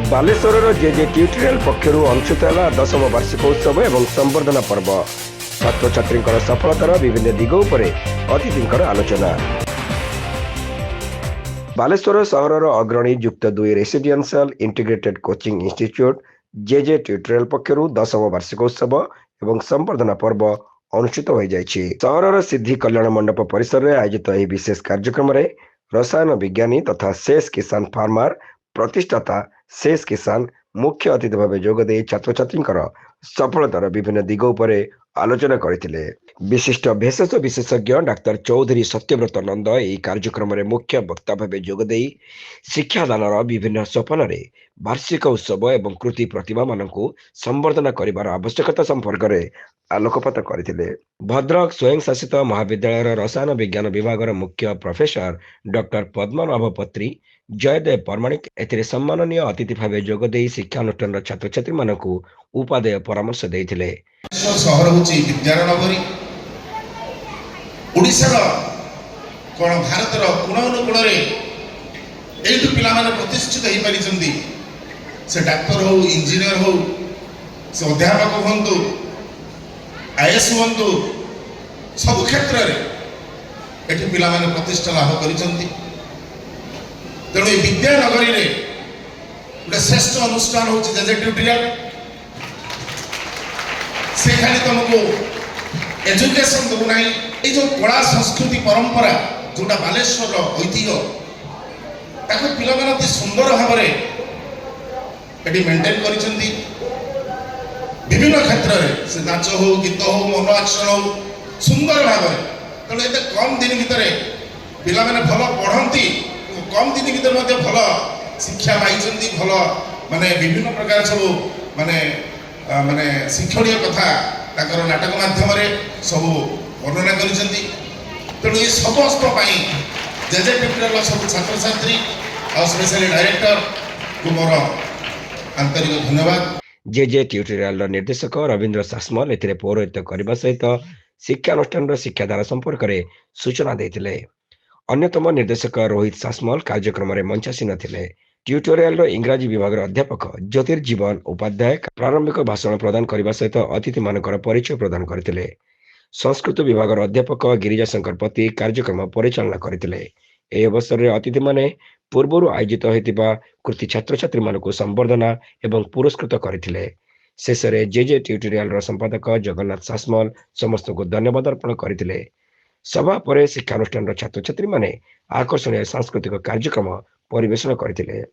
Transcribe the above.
Baleshwar JJ tutorial पक्षर अनुष्ठित है 10व वार्षिकोत्सव और संवर्धना पर्व। छात्र छात्री सफलतार विभिन्न दिग उपर अतिथि आलोचना। बालेश्वर सहर अग्रणी युक्त 2 residential integrated coaching institute J J tutorial पक्षर 10व वार्षिकोत्सव और संवर्धना पर्व अनुष्ठित हो जाएगी। सहर सिद्धि कल्याण मंडप परिसर में आयोजित यह विशेष कार्यक्रम में रसायन विज्ञानी तथा शेष किसान फार्मर प्रतिष्ठाता शेष किसान मुख्य अतिथि भाव जोगदे छात्र छात्री सफलतार विभिन्न दिग उपर आलोचना करते। विशिष्ट भेषज विशेषज्ञ डाक्तर चौधरी सत्यव्रत नंद यह कार्यक्रम में मुख्य वक्ता भाव जोगदे शिक्षादान विभिन्न सोपान वार्षिक उत्सव और कृति प्रतिभा मान संवर्धना कर आवश्यकता संपर्क में आलोकपात करते। भद्रक स्वयं शासित महाविद्यालय रसायन विज्ञान विभाग मुख्य प्रोफेसर डॉक्टर पद्मनाभ पत्री जयदेव परमाणिक एथिरे सम्माननीय अतिथि भाव जोगदे शिक्षानुष्ठान छात्र छात्री मानक उपादेय परामर्श देते। सहर हूँ विज्ञान नगरी ओडिशार कौन भारतर कोण अनुकोण यू पिला प्रतिष्ठित हो पारी से डाक्तर हो इंजीनियर हो से अध्यापक हूँ आईएएस हूँ सब क्षेत्र में ये पिला प्रतिष्ठा लाभ कर तेणु विद्यानगरी में गोटे श्रेष्ठ अनुष्ठान हूँ जेजे ट्यूटोरियल से खाली तुमको एजुकेशन देना ये जो कला संस्कृति परंपरा जोटा बालेश्वर ऐतिह्य ताको पिला अति सुंदर भाव मेंटेन कर विभिन्न क्षेत्र में से नाच हो गीत हो मन एक्शन हो सुंदर भाव तेणु ये कम दिन भितर पिला भल पढ़ती कम दिन भर भल शिक्षा पाई भल माने विभिन्न प्रकार सब माने माने शिक्षणीय कथा नाटक माध्यम सब वर्णना कर तेणु ये समस्त जेजे ट्यूटोरियल सब छात्र छात्री और स्पेशली डायरेक्टर को मोर आंतरिक धन्यवाद। जेजे ट्यूटोरियल निर्देशक रविंद्र सासमल एथिरे पौरोहित्य करने सहित शिक्षानुष्ठान शिक्षाधारा संपर्क में सूचना देते। अन्यतम निर्देशक रोहित सासमल कार्यक्रम में मंचासीन थे। ट्यूटोरियल इंग्राजी विभाग अध्यापक ज्योतिर्जीवन उपाध्याय प्रारंभिक भाषण प्रदान करने सहित अतिथि मान परिचय प्रदान करते। संस्कृत विभाग अध्यापक गिरिजा शंकर पति कार्यक्रम परिचालना करते। यह अवसर में अतिथि माने पूर्व आयोजित होता कृति छात्र छात्री मानक संवर्धना एवं पुरस्कृत करते। शेष में जेजे ट्यूटोरियल संपादक जगन्नाथ सासमल समस्त को धन्यवाद अर्पण करते। सभा पर शिक्षानुष्ठान छात्र छात्री माने आकर्षणीय सांस्कृतिक कार्यक्रम परिवेषण करते।